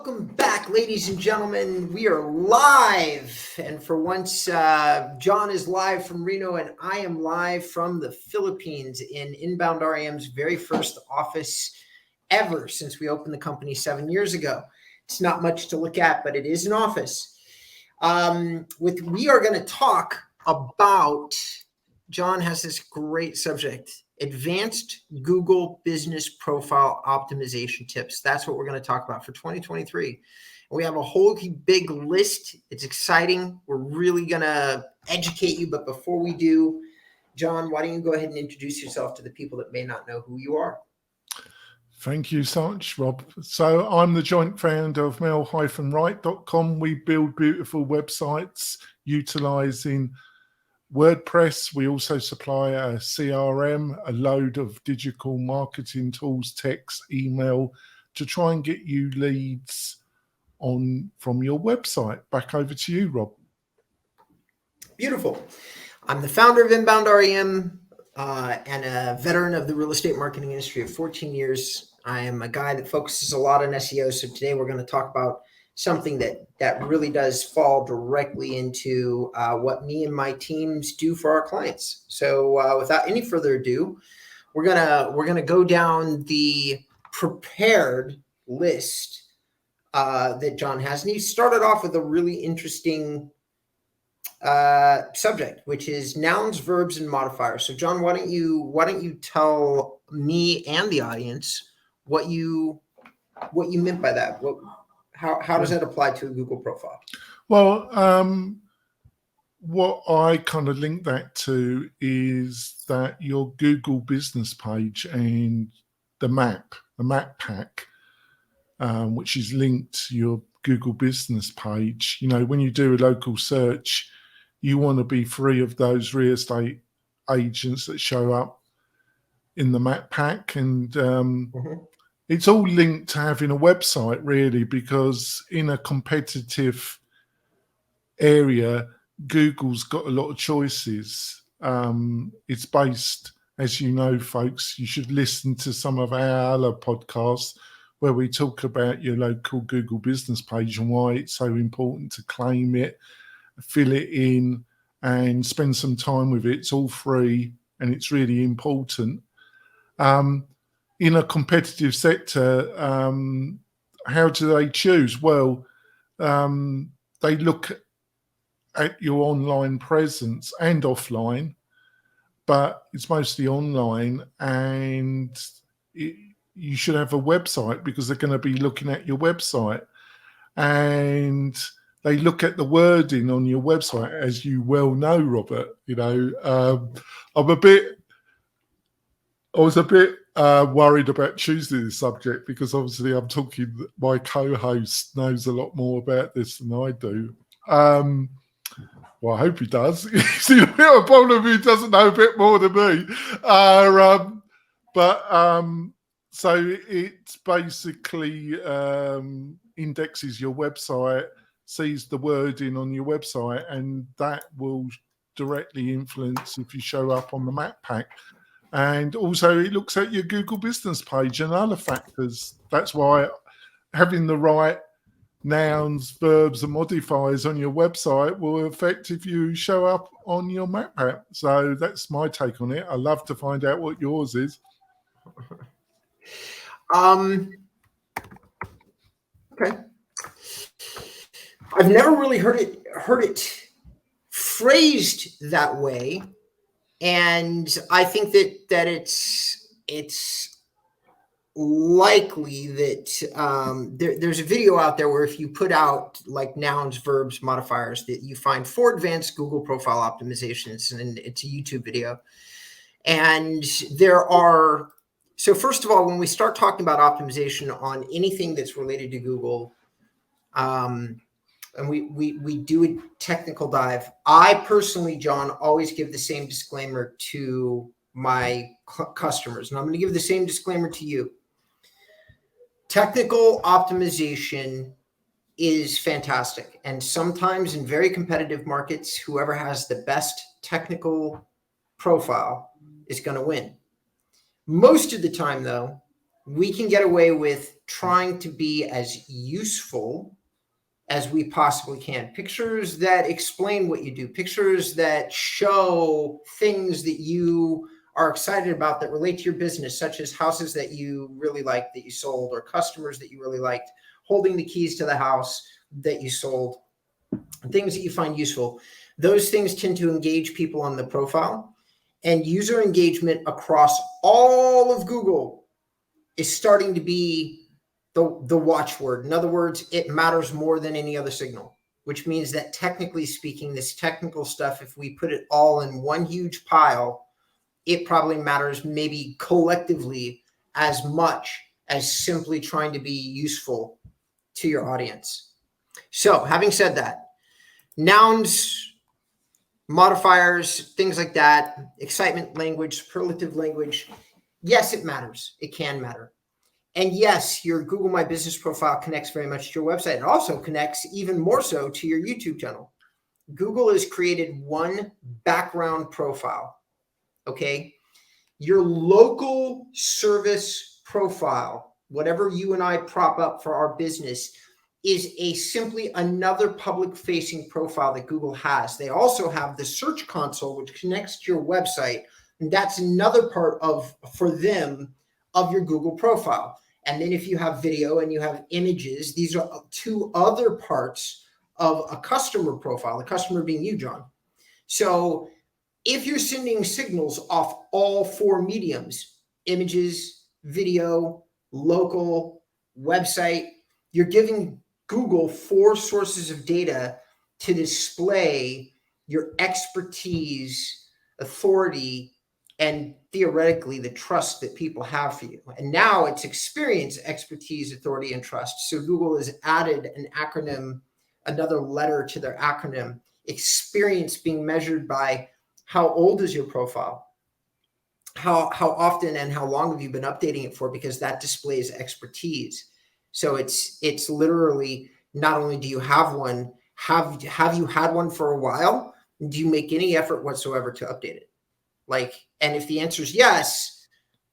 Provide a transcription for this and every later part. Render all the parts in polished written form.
Welcome back, ladies and gentlemen. We are live, and for once, John is live from Reno, and I am live from the Philippines in Inbound REM's very first office ever since we opened the company 7 years ago. It's not much to look at, but it is an office. We are going to talk about, John has this great subject, advanced Google business profile optimization tips. That's what we're going to talk about for 2023. We have a whole big list. It's exciting. We're really going to educate you. But before we do, John, why don't you go ahead and introduce yourself to the people that may not know who you are? Thank you so much, Rob. So I'm the joint founder of mail-right.com. We build beautiful websites utilizing WordPress. We also supply a CRM, a load of digital marketing tools, text, email, to try and get you leads from your website. Back over to you, Rob. Beautiful. I'm the founder of Inbound REM and a veteran of the real estate marketing industry of 14 years. I am a guy that focuses a lot on SEO. So today we're going to talk about something that really does fall directly into what me and my teams do for our clients. So without any further ado, we're gonna go down the prepared list that John has, and he started off with a really interesting subject, which is nouns, verbs, and modifiers. So John, why don't you tell me and the audience what you meant by that? How does that apply to a Google profile? Well, what I kind of link that to is that your Google business page and the map pack, which is linked to your Google business page. You know, when you do a local search, you want to be free of those real estate agents that show up in the map pack. And it's all linked to having a website, really, because in a competitive area, Google's got a lot of choices. It's based, as you know, folks, you should listen to some of our other podcasts where we talk about your local Google business page and why it's so important to claim it, fill it in, and spend some time with it. It's all free and it's really important. In a competitive sector, how do they choose? Well, they look at your online presence and offline, but it's mostly online, and you should have a website because they're going to be looking at your website. And they look at the wording on your website, as you well know, Robert. You know, I was a bit worried about choosing this subject because obviously I'm talking, my co-host knows a lot more about this than I do. Well, I hope he does. He's a bit of a problem if he doesn't know a bit more than me. So it basically indexes your website, sees the wording on your website, and that will directly influence if you show up on the map pack. And also it looks at your Google business page and other factors. That's why having the right nouns, verbs, and modifiers on your website will affect if you show up on your map pack. So that's my take on it. I'd love to find out what yours is. Okay. I've never really heard it phrased that way. And I think that it's likely that there's a video out there where if you put out like nouns, verbs, modifiers, that you find 4 advanced Google profile optimizations, and it's a YouTube video. And so first of all, when we start talking about optimization on anything that's related to Google, and we do a technical dive, I personally, John, always give the same disclaimer to my customers, and I'm going to give the same disclaimer to you. Technical optimization is fantastic, and sometimes in very competitive markets, whoever has the best technical profile is going to win. Most of the time, though, we can get away with trying to be as useful as we possibly can. Pictures that explain what you do, pictures that show things that you are excited about that relate to your business, such as houses that you really liked that you sold, or customers that you really liked, holding the keys to the house that you sold, things that you find useful. Those things tend to engage people on the profile, and user engagement across all of Google is starting to be the watchword. In other words, it matters more than any other signal, which means that technically speaking, this technical stuff, if we put it all in one huge pile, it probably matters maybe collectively as much as simply trying to be useful to your audience. So having said that, nouns, modifiers, things like that, excitement language, superlative language, yes, it matters. It can matter. And yes, your Google My Business profile connects very much to your website. It also connects even more so to your YouTube channel. Google has created one background profile, okay? Your local service profile, whatever you and I prop up for our business, is simply another public-facing profile that Google has. They also have the Search Console, which connects to your website, and that's another part for them, of your Google profile. And then if you have video and you have images, these are two other parts of a customer profile, the customer being you, John. So if you're sending signals off all four mediums, images, video, local, website, you're giving Google four sources of data to display your expertise, authority, and theoretically the trust that people have for you. And now it's experience, expertise, authority, and trust. So Google has added an acronym, another letter to their acronym, experience being measured by how old is your profile? How often and how long have you been updating it for? Because that displays expertise. So it's literally, not only do you have one, have you had one for a while? Do you make any effort whatsoever to update it? And if the answer is yes,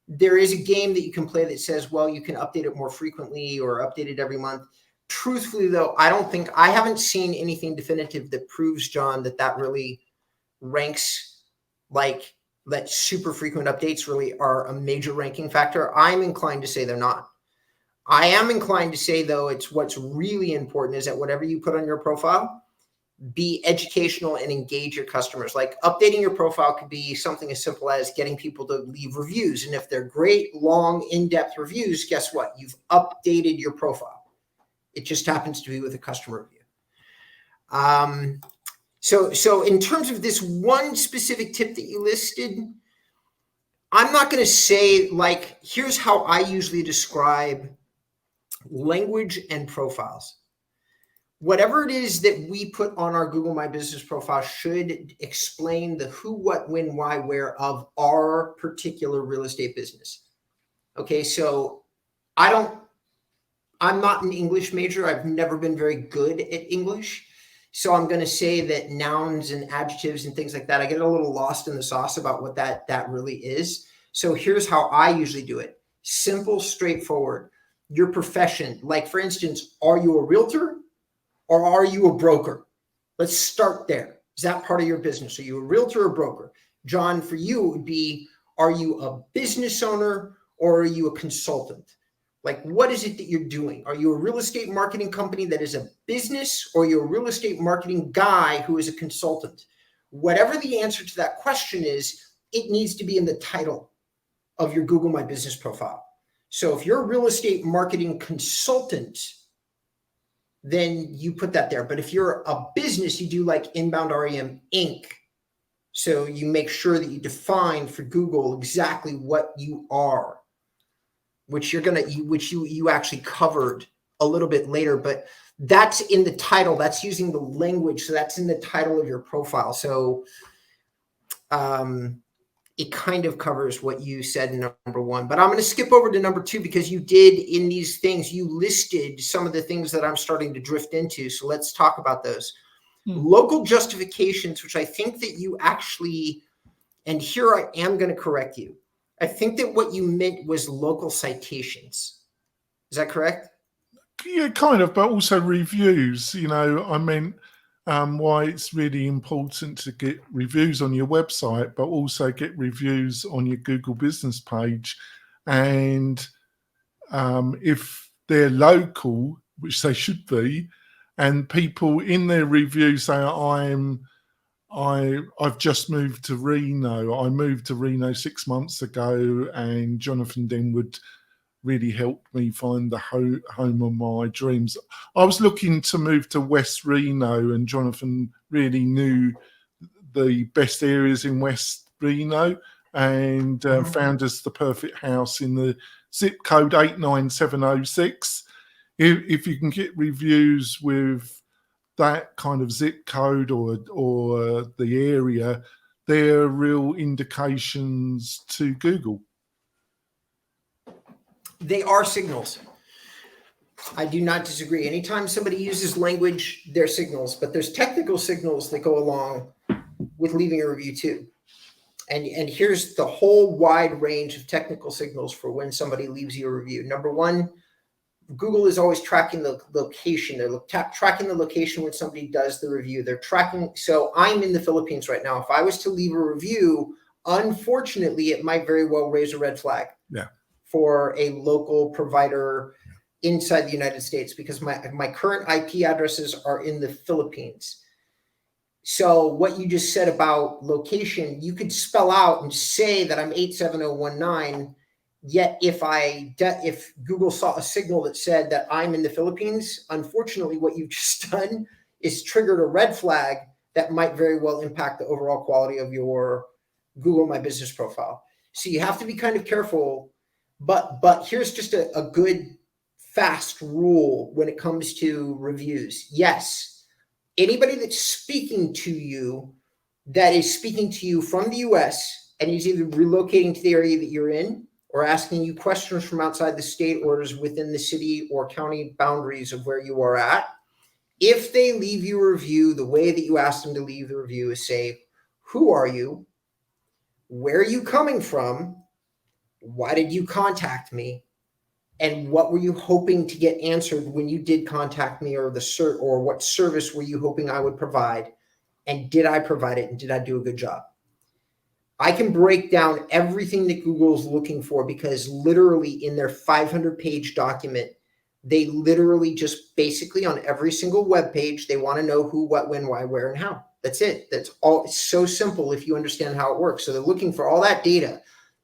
there is a game that you can play that says, well, you can update it more frequently or update it every month. Truthfully, though, I haven't seen anything definitive that proves, John, that really ranks, like that super frequent updates really are a major ranking factor. I'm inclined to say they're not. I am inclined to say, though, it's what's really important is that whatever you put on your profile, be educational and engage your customers. Like updating your profile could be something as simple as getting people to leave reviews. And if they're great, long, in-depth reviews, guess what? You've updated your profile. It just happens to be with a customer review. So in terms of this one specific tip that you listed, I'm not going to say, like, here's how I usually describe language and profiles. Whatever it is that we put on our Google My Business profile should explain the who, what, when, why, where of our particular real estate business. Okay, so I'm not an English major. I've never been very good at English. So I'm going to say that nouns and adjectives and things like that, I get a little lost in the sauce about what that really is. So here's how I usually do it. Simple, straightforward. Your profession, like for instance, are you a realtor or are you a broker? Let's start there. Is that part of your business? Are you a realtor or broker? John, for you, it would be, are you a business owner or are you a consultant? Like, what is it that you're doing? Are you a real estate marketing company that is a business, or you're a real estate marketing guy who is a consultant? Whatever the answer to that question is, it needs to be in the title of your Google My Business profile. So if you're a real estate marketing consultant, then you put that there. But if you're a business, you do like Inbound REM Inc. So you make sure that you define for Google exactly what you are, which you actually covered a little bit later, but that's in the title. That's using the language. So that's in the title of your profile. So it kind of covers what you said in number one, but I'm going to skip over to number two because you did in these things, you listed some of the things that I'm starting to drift into. So let's talk about those. Local justifications, which I think that you actually, and here I am going to correct you. I think that what you meant was local citations. Is that correct? Yeah, kind of, but also reviews. I meant why it's really important to get reviews on your website, but also get reviews on your Google business page. And if they're local, which they should be, and people in their review say, I've just moved to Reno. I moved to Reno 6 months ago, and Jonathan Denwood really helped me find the home of my dreams. I was looking to move to West Reno, and Jonathan really knew the best areas in West Reno, and found us the perfect house in the zip code 89706. If you can get reviews with that kind of zip code or the area, they're real indications to Google. They are signals. I do not disagree. Anytime somebody uses language, they're signals, but there's technical signals that go along with leaving a review too. And here's the whole wide range of technical signals for when somebody leaves you a review. Number one, Google is always tracking the location. They're tracking the location when somebody does the review. They're tracking. So I'm in the Philippines right now. If I was to leave a review, unfortunately, it might very well raise a red flag for a local provider inside the United States, because my current IP addresses are in the Philippines. So what you just said about location, you could spell out and say that I'm 87019. Yet if Google saw a signal that said that I'm in the Philippines, unfortunately, what you've just done is triggered a red flag that might very well impact the overall quality of your Google My Business profile. So you have to be kind of careful. But here's just a good fast rule when it comes to reviews. Yes, anybody that's speaking to you, that is speaking to you from the US and is either relocating to the area that you're in or asking you questions from outside the state or is within the city or county boundaries of where you are at, if they leave you a review, the way that you ask them to leave the review is say, who are you? Where are you coming from? Why did you contact me? And what were you hoping to get answered when you did contact me, or what service were you hoping I would provide? And did I provide it? And did I do a good job? I can break down everything that Google's looking for, because literally in their 500-page document, they literally just basically on every single web page, they want to know who, what, when, why, where, and how. That's it. That's all. It's so simple if you understand how it works. So they're looking for all that data.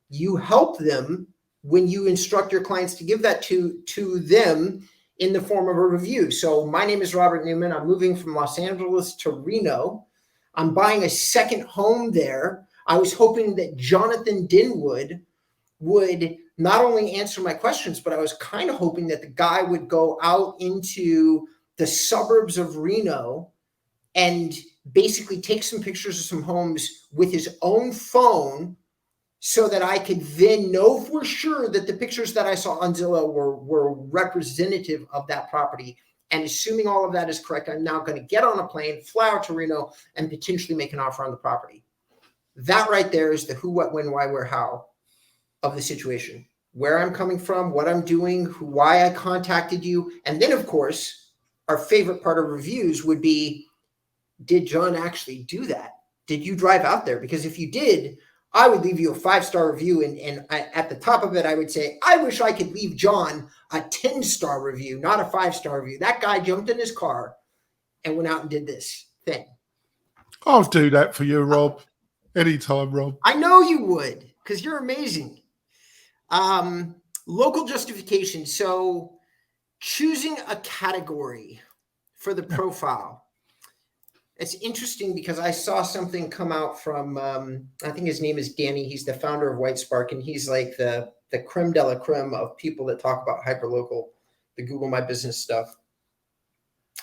You help them when you instruct your clients to give that to them in the form of a review. So my name is Robert Newman. I'm moving from Los Angeles to Reno. I'm buying a second home there. I was hoping that Jonathan Denwood would not only answer my questions, but I was kind of hoping that the guy would go out into the suburbs of Reno and basically take some pictures of some homes with his own phone, so that I could then know for sure that the pictures that I saw on Zillow were representative of that property. And assuming all of that is correct, I'm now going to get on a plane, fly out to Reno, and potentially make an offer on the property. That right there is the who, what, when, why, where, how of the situation. Where I'm coming from, what I'm doing, why I contacted you. And then, of course, our favorite part of reviews would be, did John actually do that? Did you drive out there? Because if you did, I would leave you a 5-star review. And at the top of it, I would say, I wish I could leave John a 10-star review, not a 5-star review. That guy jumped in his car and went out and did this thing. I'll do that for you, Rob. Anytime, Rob. I know you would, because you're amazing. Local justification. So choosing a category for the profile. It's interesting because I saw something come out from, I think his name is Danny. He's the founder of White Spark, and he's like the creme de la creme of people that talk about hyperlocal, the Google My Business stuff.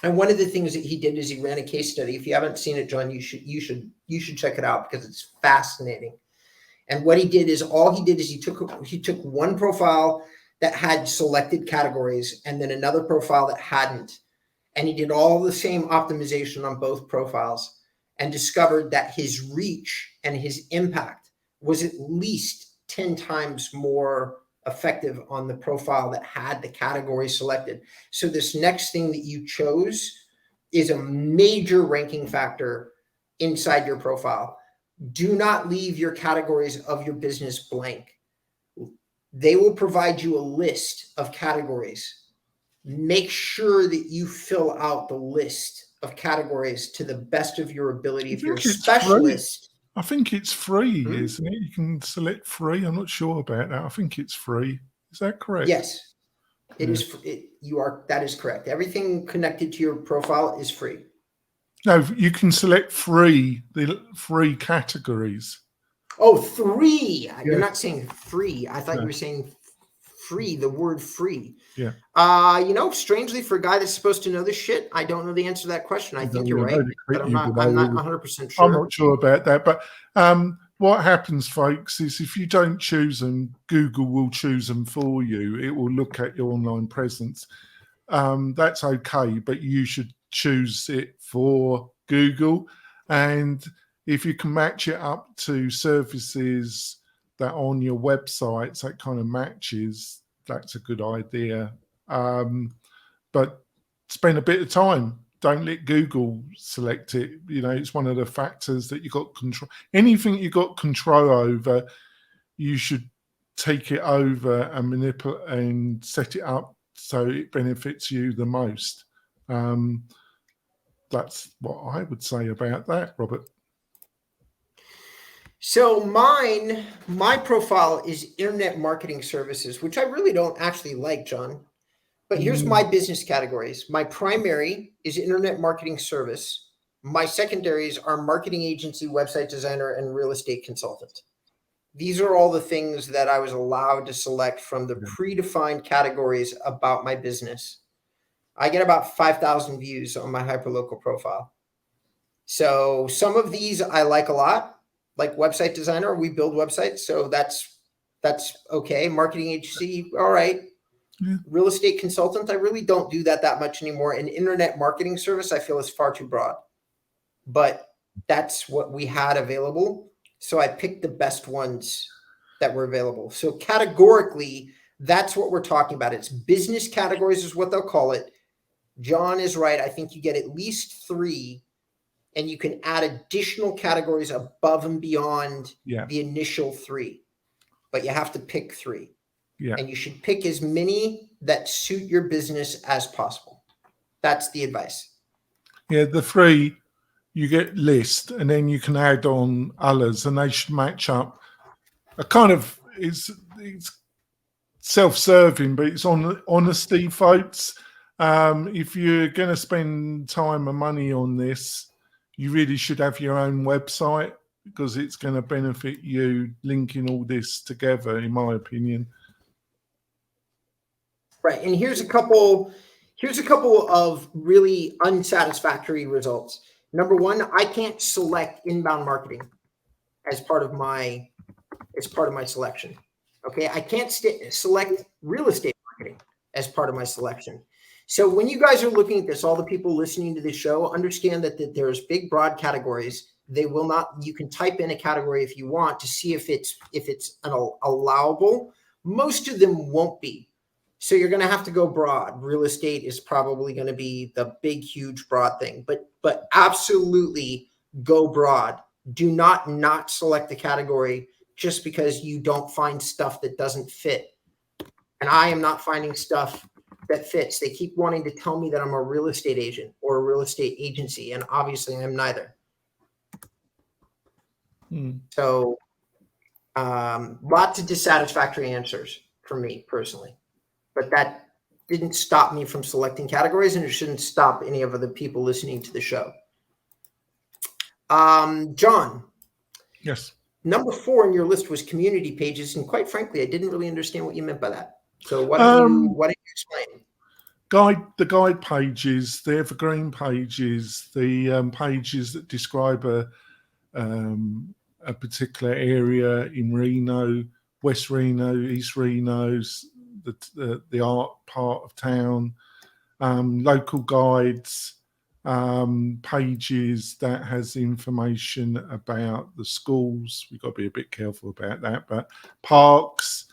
And one of the things that he did is he ran a case study. If you haven't seen it, John, you should check it out, because it's fascinating. And what he did is he took one profile that had selected categories and then another profile that hadn't. And he did all the same optimization on both profiles and discovered that his reach and his impact was at least 10 times more effective on the profile that had the category selected. So this next thing that you chose is a major ranking factor inside your profile. Do not leave your categories of your business blank. They will provide you a list of categories. Make sure that you fill out the list of categories to the best of your ability. If you're a specialist, I think it's free, Hmm? isn't it? You can select free. I'm not sure about that. I think it's free. Is that correct? Yes, it Yeah. is. That is correct. Everything connected to your profile is free. No, you can select the free categories. Oh, 3. Yeah. You're not saying free. I thought No. you were saying free, the word free. Yeah. Strangely, for a guy that's supposed to know this shit, I don't know the answer to that question. I think you're right, but I'm not 100% sure. I'm not sure about that. But what happens, folks, is if you don't choose them, Google will choose them for you. It will look at your online presence. That's okay, but you should choose it for Google. And if you can match it up to services that on your websites that kind of matches, that's a good idea. But spend a bit of time. Don't let Google select it. It's one of the factors that you got control. Anything you got control over, you should take it over and manipulate and set it up so it benefits you the most. That's what I would say about that, Robert. So my profile is internet marketing services, which I really don't actually like, John. But here's my business categories. My primary is internet marketing service. My secondaries are marketing agency, website designer, and real estate consultant. These are all the things that I was allowed to select from the predefined categories about my business. I get about 5,000 views on my hyperlocal profile. So some of these I like a lot, like website designer. We build websites, so that's okay. Marketing agency, all right. Yeah. Real estate consultant, I really don't do that much anymore. And internet marketing service, I feel is far too broad. But that's what we had available. So I picked the best ones that were available. So categorically, that's what we're talking about. It's business categories is what they'll call it. John is right. I think you get at least 3, and you can add additional categories above and beyond the initial 3. But you have to pick 3. Yeah. And you should pick as many that suit your business as possible. That's the advice. Yeah, the 3 you get list, and then you can add on others, and they should match up. It's self-serving, but it's on honesty, folks. If you're going to spend time and money on this, you really should have your own website, because it's going to benefit you linking all this together, in my opinion. Right, and here's a couple of really unsatisfactory results. Number 1, I can't select inbound marketing as part of my selection. Okay, I can't select real estate marketing as part of my selection. So when you guys are looking at this, all the people listening to this show, understand that there's big, broad categories. They will not. You can type in a category if you want to see if it's allowable. Most of them won't be. So you're going to have to go broad. Real estate is probably going to be the big, huge, broad thing. But absolutely go broad. Do not select the category just because you don't find stuff that doesn't fit. And I am not finding stuff that fits. They keep wanting to tell me that I'm a real estate agent or a real estate agency, and obviously I'm neither. So lots of dissatisfactory answers for me personally. But that didn't stop me from selecting categories, and it shouldn't stop any of the people listening to the show. John. Yes. Number 4 on your list was community pages, and quite frankly, I didn't really understand what you meant by that. So why don't you explain? The guide pages, the evergreen pages, the pages that describe a particular area in Reno, West Reno, East Reno, the art part of town, local guides, pages that has information about the schools. We've got to be a bit careful about that, but parks,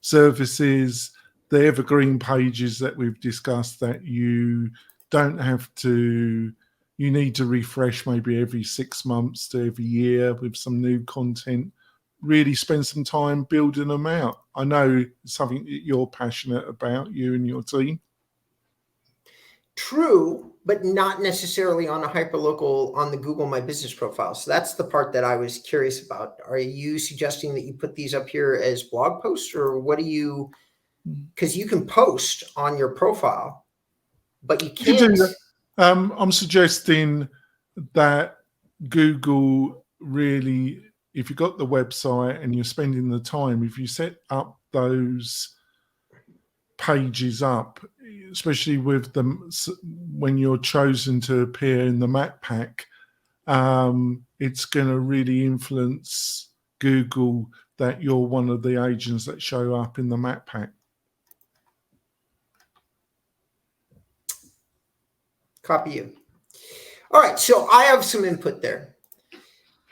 services, the evergreen pages that we've discussed that you don't have to, you need to refresh maybe every 6 months to every year with some new content. Really spend some time building them out. I know it's something that you're passionate about, you and your team. True, but not necessarily on a hyperlocal on the Google My Business profile. So that's the part that I was curious about. Are you suggesting that you put these up here as blog posts, or what do you, because you can post on your profile, but you You can can't. do that. I'm suggesting that Google really, if you've got the website and you're spending the time, if you set up those pages up, especially with them when you're chosen to appear in the map pack, it's going to really influence Google that you're one of the agents that show up in the map pack. Copy you. All right, so I have some input there.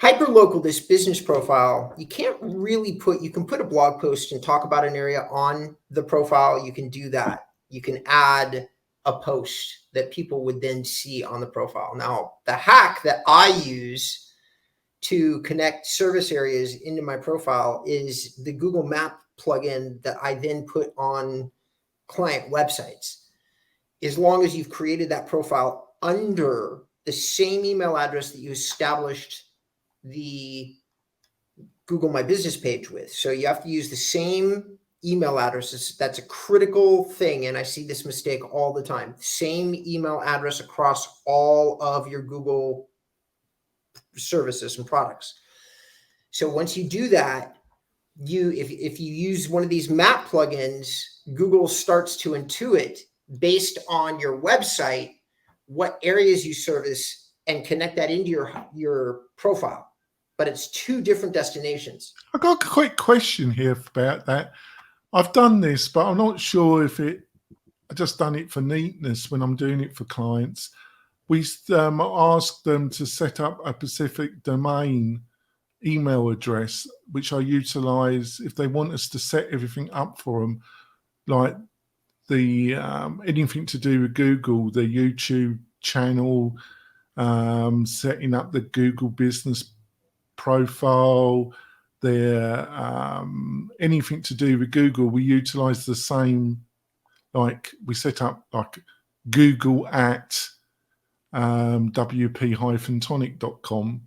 Hyperlocal, this business profile, you can't really put, you can put a blog post and talk about an area on the profile. You can do that. You can add a post that people would then see on the profile. Now, the hack that I use to connect service areas into my profile is the Google Map plugin that I then put on client websites. As long as you've created that profile under the same email address that you established the Google My Business page with. So you have to use the same email addresses. That's a critical thing. And I see this mistake all the time. Same email address across all of your Google services and products. So once you do that, if you use one of these map plugins, Google starts to intuit based on your website what areas you service and connect that into your profile. But it's two different destinations. I've got a quick question here about that. I've done this, but I'm not sure if I just done it for neatness when I'm doing it for clients. We ask them to set up a specific domain email address, which I utilize if they want us to set everything up for them, like the anything to do with Google, the YouTube channel, setting up the Google business profile, their anything to do with Google. We utilize the same, like we set up like Google at wp-tonic.com,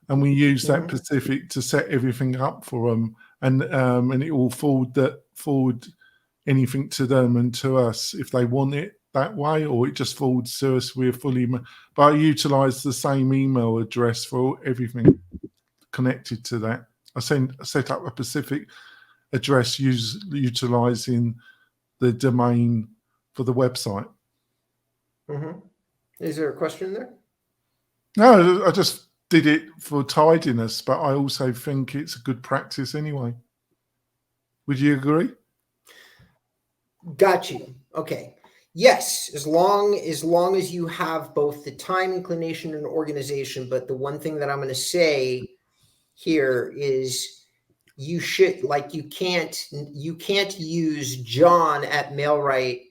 and we use that specific to set everything up for them, and it will forward anything to them and to us if they want it that way, or it just forwards to us. We're fully, but I utilize the same email address for everything connected to that. I set up a specific address utilizing the domain for the website. Is there a question there? No, I just did it for tidiness, but I also think it's a good practice anyway. Would you agree? Got you. Okay. Yes, as long as you have both the time, inclination, and organization. But the one thing that I'm going to say here is you should, like, you can't use John at MailRite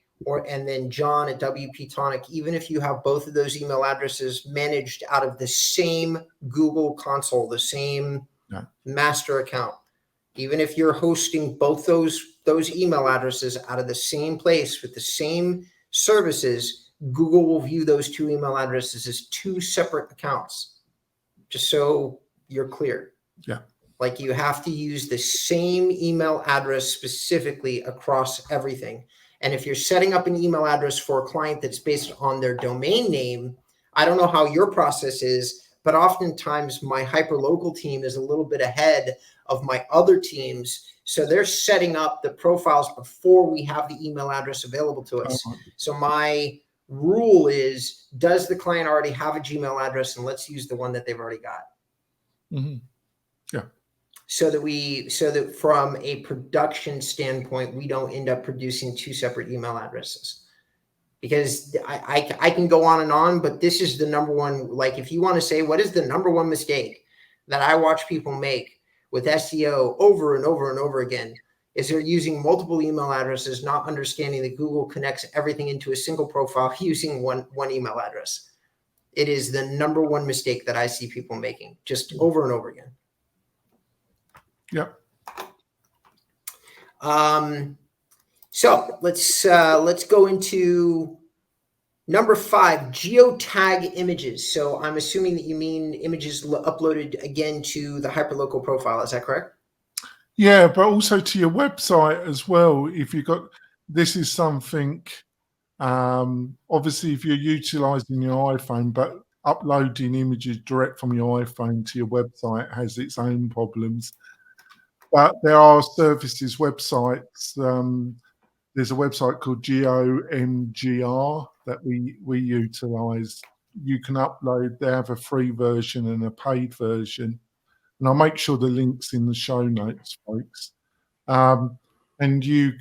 and then John at WP Tonic, even if you have both of those email addresses managed out of the same Google console, the same master account. Even if you're hosting both those email addresses out of the same place with the same services, Google will view those two email addresses as two separate accounts. Just so you're clear. Yeah. Like, you have to use the same email address specifically across everything. And if you're setting up an email address for a client that's based on their domain name, I don't know how your process is, but oftentimes my hyperlocal team is a little bit ahead of my other teams. So they're setting up the profiles before we have the email address available to us. So my rule is, does the client already have a Gmail address? And let's use the one that they've already got. Yeah. So that from a production standpoint, we don't end up producing two separate email addresses. Because I can go on and on, but this is the number one. Like, if you want to say, what is the number one mistake that I watch people make with SEO over and over and over again, is they're using multiple email addresses, not understanding that Google connects everything into a single profile using one email address. It is the number one mistake that I see people making just over and over again. Yep. So let's go into number 5, geotag images. So I'm assuming that you mean images uploaded again to the hyperlocal profile. Is that correct? Yeah, but also to your website as well. If you got, this is something, obviously if you're utilizing your iPhone, but uploading images direct from your iPhone to your website has its own problems. But there are services, websites. There's a website called GeoMGR that we utilize. You can upload, they have a free version and a paid version. And I'll make sure the link's in the show notes, folks. And you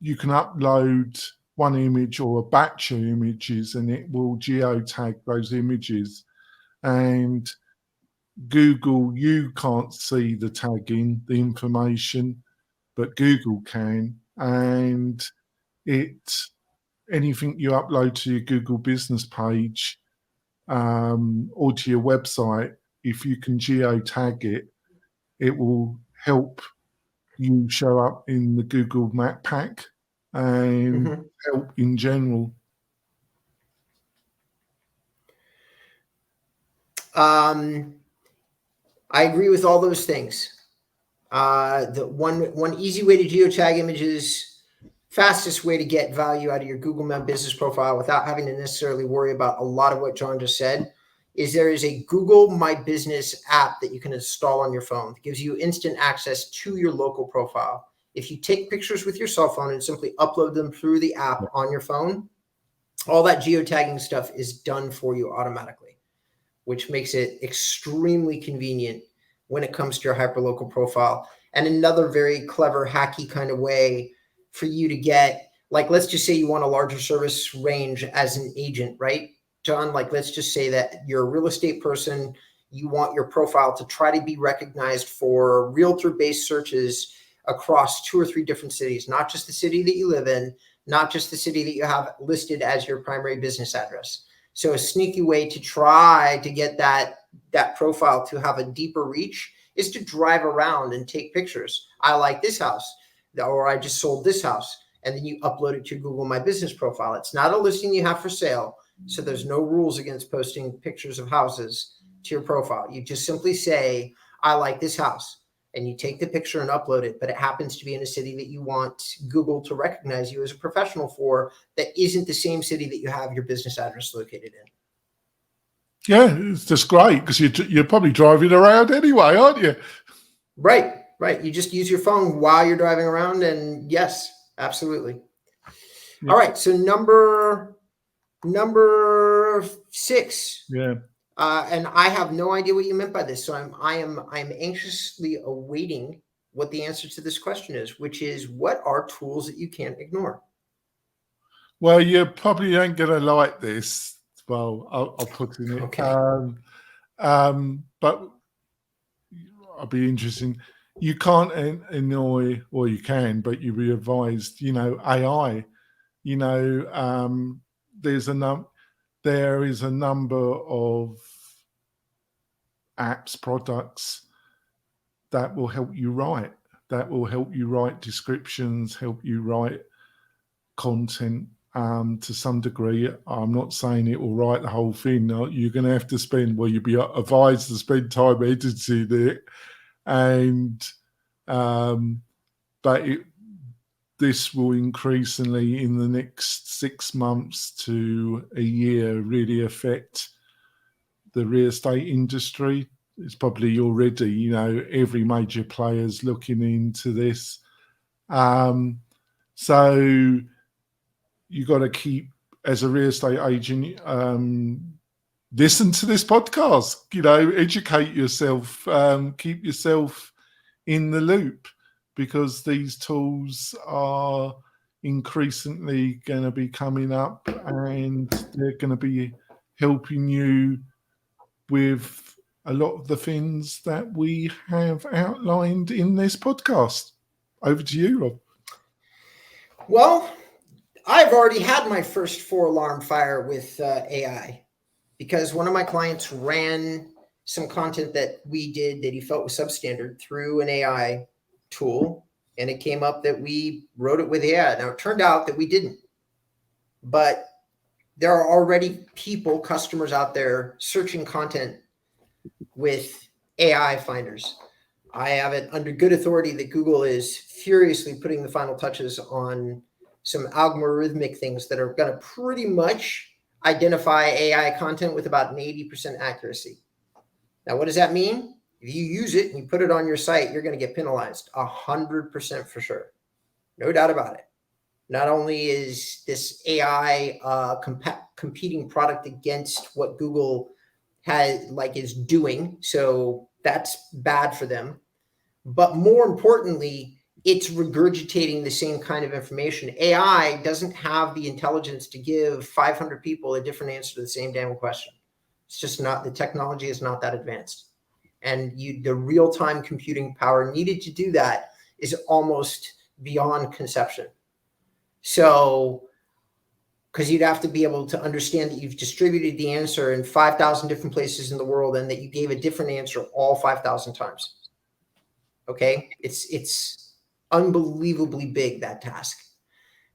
can upload one image or a batch of images, and it will geotag those images. And Google, you can't see the tagging, the information, but Google can. And anything you upload to your Google business page or to your website, if you can geotag it, it will help you show up in the Google Map Pack and help in general. I agree with all those things. The one easy way to geotag images, fastest way to get value out of your Google My Business profile without having to necessarily worry about a lot of what John just said, is there is a Google My Business app that you can install on your phone. It gives you instant access to your local profile. If you take pictures with your cell phone and simply upload them through the app on your phone, all that geotagging stuff is done for you automatically, which makes it extremely convenient when it comes to your hyperlocal profile. And another very clever, hacky kind of way for you to get, like, let's just say you want a larger service range as an agent, right, John? Like, let's just say that you're a real estate person. You want your profile to try to be recognized for realtor-based searches across 2 or 3 different cities, not just the city that you live in, not just the city that you have listed as your primary business address. So a sneaky way to try to get that profile to have a deeper reach is to drive around and take pictures. I like this house, or I just sold this house, and then you upload it to Google My Business profile. It's not a listing you have for sale, so there's no rules against posting pictures of houses to your profile. You just simply say, I like this house, and you take the picture and upload it, but it happens to be in a city that you want Google to recognize you as a professional for, that isn't the same city that you have your business address located in. Yeah, it's just great because you're probably driving around anyway, aren't you? Right. You just use your phone while you're driving around, and yes, absolutely. Yeah. All right, so number 6. Yeah. And I have no idea what you meant by this, so I'm anxiously awaiting what the answer to this question is, which is, what are tools that you can't ignore? Well, you probably ain't gonna like this. Well, I'll put in it. Okay. But I'll be interesting. You can't annoy, or you can, but you be advised. AI. There is a number of apps, products that will help you write. That will help you write descriptions, help you write content to some degree. I'm not saying it will write the whole thing. You're going to have to spend, you'll be advised to spend time editing it. And this will increasingly in the next 6 months to a year really affect the real estate industry. It's probably already, every major player's looking into this. So you got to keep, as a real estate agent, listen to this podcast, educate yourself, keep yourself in the loop, because these tools are increasingly going to be coming up, and they're going to be helping you with a lot of the things that we have outlined in this podcast. over to you, Rob. Well, I've already had my first 4-alarm fire with AI, because one of my clients ran some content that we did that he felt was substandard through an AI tool, and it came up that we wrote it with AI. Now, it turned out that we didn't, but there are already customers out there searching content with AI finders. I have it under good authority that Google is furiously putting the final touches on some algorithmic things that are going to pretty much identify AI content with about an 80% accuracy. Now, what does that mean? If you use it and you put it on your site, you're going to get penalized 100% for sure. No doubt about it. Not only is this AI competing product against what Google is doing, so that's bad for them. But more importantly, it's regurgitating the same kind of information. AI doesn't have the intelligence to give 500 people a different answer to the same damn question. It's just not, the technology is not that advanced. And the real-time computing power needed to do that is almost beyond conception. So, because you'd have to be able to understand that you've distributed the answer in 5,000 different places in the world and that you gave a different answer all 5,000 times. Okay, it's unbelievably big, that task.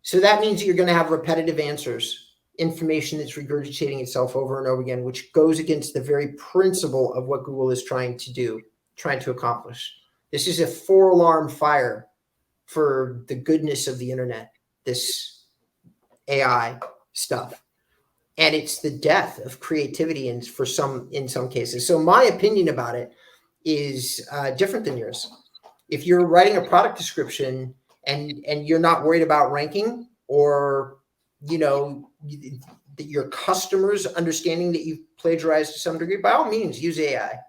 So that means that you're going to have repetitive answers, information that's regurgitating itself over and over again, which goes against the very principle of what Google is trying to do, trying to accomplish. This is a 4-alarm fire for the goodness of the internet, this AI stuff. And it's the death of creativity in some cases. So my opinion about it is different than yours. If you're writing a product description and you're not worried about ranking, or that your customers understanding that you've plagiarized to some degree, by all means, use AI.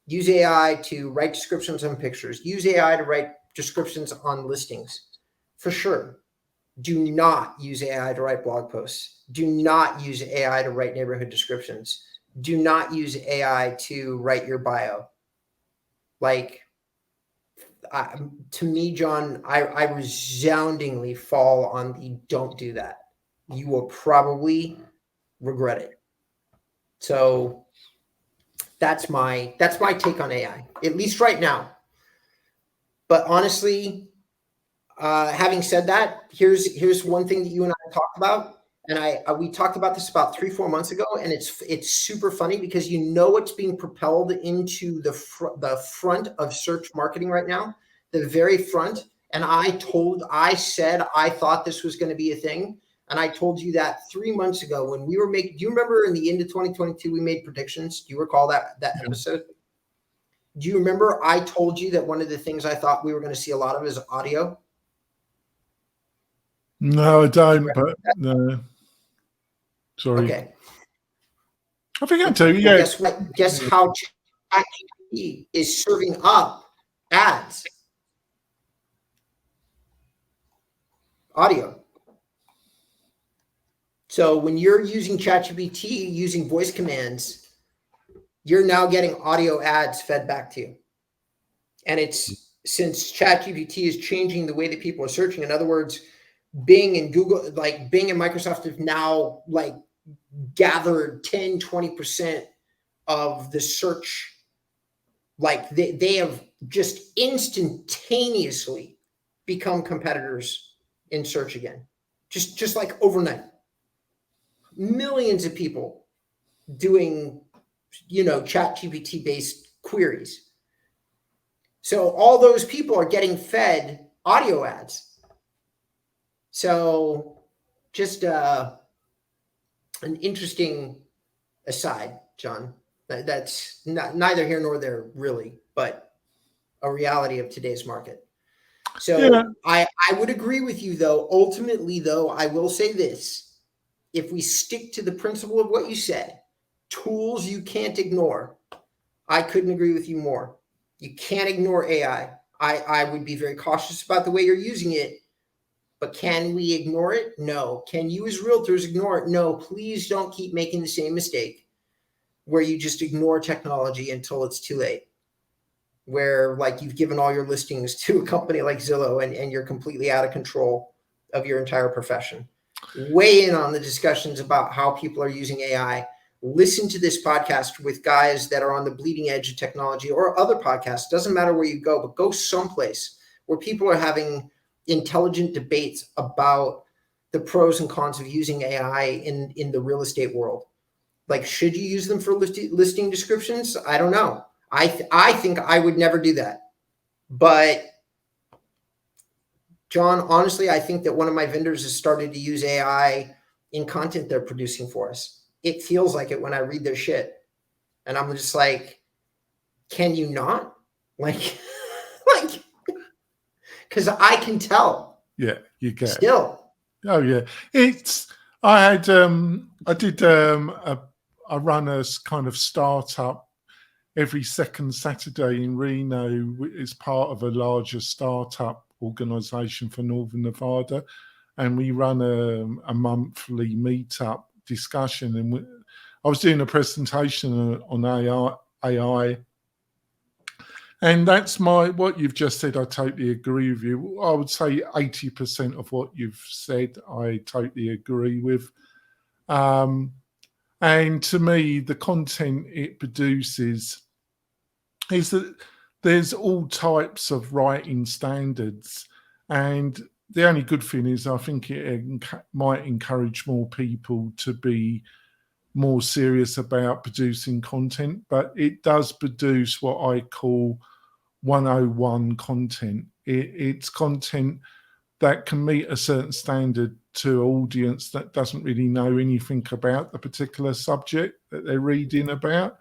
Use AI to write descriptions on pictures. Use AI to write descriptions on listings, for sure. Do not use AI to write blog posts. Do not use AI to write neighborhood descriptions. Do not use AI to write your bio. To me, John, I resoundingly fall on the don't do that. You will probably regret it. So that's my take on AI, at least right now. But honestly, having said that, here's one thing that you and I talked about, and we talked about this about 3-4 months ago, and it's super funny because it's being propelled into the front of search marketing right now, the very front. And I said I thought this was going to be a thing, and I told you that 3 months ago when we were making. Do you remember in the end of 2022 we made predictions? Do you recall that episode? Do you remember I told you that one of the things I thought we were going to see a lot of is audio? No, I don't, but no. Sorry. Okay. I think I do, yeah. Well, guess what? Guess how ChatGPT is serving up ads? Audio. So when you're using ChatGPT using voice commands, you're now getting audio ads fed back to you. And it's since ChatGPT is changing the way that people are searching. In other words, Bing and Google, Bing and Microsoft have now gathered 10-20% of the search. They have just instantaneously become competitors in search again, just like overnight. Millions of people doing ChatGPT based queries. So all those people are getting fed audio ads. So just an interesting aside, John. That's neither here nor there, really, but a reality of today's market. So yeah. I would agree with you, though. Ultimately, though, I will say this. If we stick to the principle of what you said, tools you can't ignore, I couldn't agree with you more. You can't ignore AI. I would be very cautious about the way you're using it. But can we ignore it? No. Can you as realtors ignore it? No. Please don't keep making the same mistake where you just ignore technology until it's too late. where like you've given all your listings to a company like Zillow and you're completely out of control of your entire profession. Weigh in on the discussions about how people are using AI. Listen to this podcast with guys that are on the bleeding edge of technology, or other podcasts. Doesn't matter where you go, but go someplace where people are having intelligent debates about the pros and cons of using AI in the real estate world. Like, should you use them for listing descriptions? I don't know. I think I would never do that. But John, honestly, I think that one of my vendors has started to use AI in content they're producing for us. It feels like it when I read their shit. And I'm just like, can you not? Like, because I can tell. Yeah, you can. Still. Oh yeah. I run a kind of startup every second Saturday in Reno. It's part of a larger startup organization for Northern Nevada, and we run a monthly meetup discussion. And I was doing a presentation on AI, and that's what you've just said. I totally agree with you. I would say 80% of what you've said I totally agree with. And to me, the content it produces is that there's all types of writing standards, and the only good thing is I think it might encourage more people to be more serious about producing content, but it does produce what I call 101 content. It's content that can meet a certain standard to an audience that doesn't really know anything about the particular subject that they're reading about.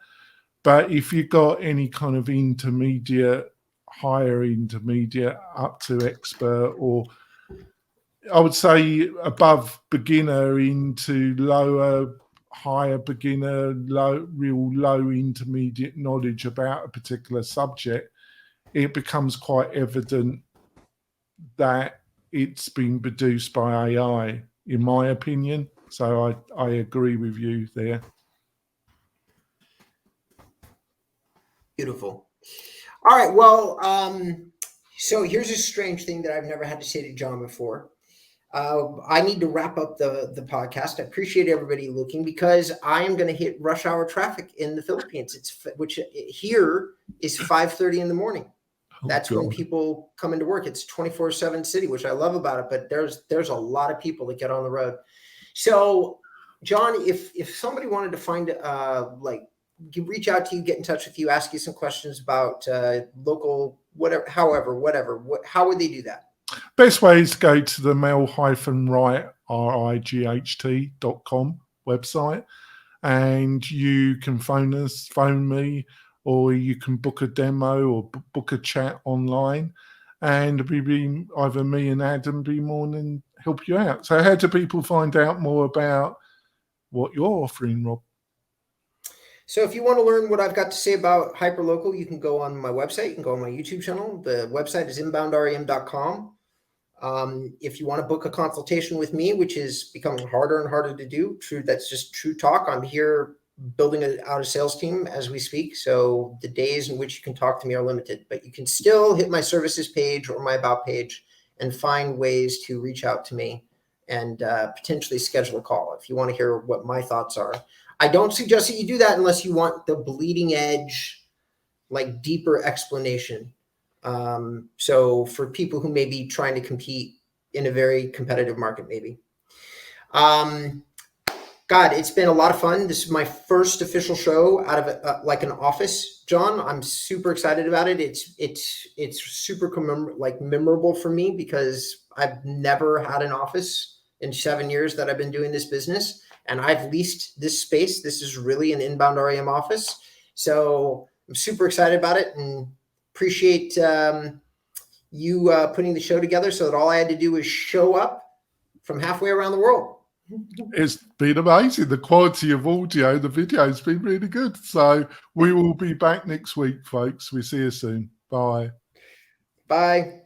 But if you've got any kind of intermediate, higher intermediate, up to expert, or I would say above beginner into lower, higher beginner, real low intermediate knowledge about a particular subject, it becomes quite evident that it's been produced by AI, in my opinion. So I agree with you there. Beautiful. All right. Well, so here's a strange thing that I've never had to say to John before. I need to wrap up the podcast. I appreciate everybody looking, because I am going to hit rush hour traffic in the Philippines. Which here is 5:30 in the morning. That's when people come into work. It's 24/7 city, which I love about it. But there's a lot of people that get on the road. So, John, if somebody wanted to find reach out to you, get in touch with you, ask you some questions about local, whatever, how would they do that? Best way is to go to the mel-right.com website, and you can phone me, or you can book a demo or book a chat online, and either me and Adam be more than help you out. So how do people find out more about what you're offering, Rob? So if you want to learn what I've got to say about hyperlocal, you can go on my website. You can go on my YouTube channel. The website is inboundrem.com. If you want to book a consultation with me, which is becoming harder and harder to do, that's just true talk. I'm here building out a sales team as we speak. So the days in which you can talk to me are limited, but you can still hit my services page or my about page and find ways to reach out to me and potentially schedule a call if you want to hear what my thoughts are. I don't suggest that you do that unless you want the bleeding edge, like deeper explanation. So for people who may be trying to compete in a very competitive market, maybe. God, it's been a lot of fun. This is my first official show out of like an office, John. I'm super excited about it. It's super memorable for me, because I've never had an office in 7 years that I've been doing this business, and I've leased this space. This is really an Inbound REM office. So I'm super excited about it, and appreciate you putting the show together, so that all I had to do was show up from halfway around the world. It's been amazing. The quality of audio, the video has been really good. So we will be back next week, folks. We see you soon. Bye. Bye.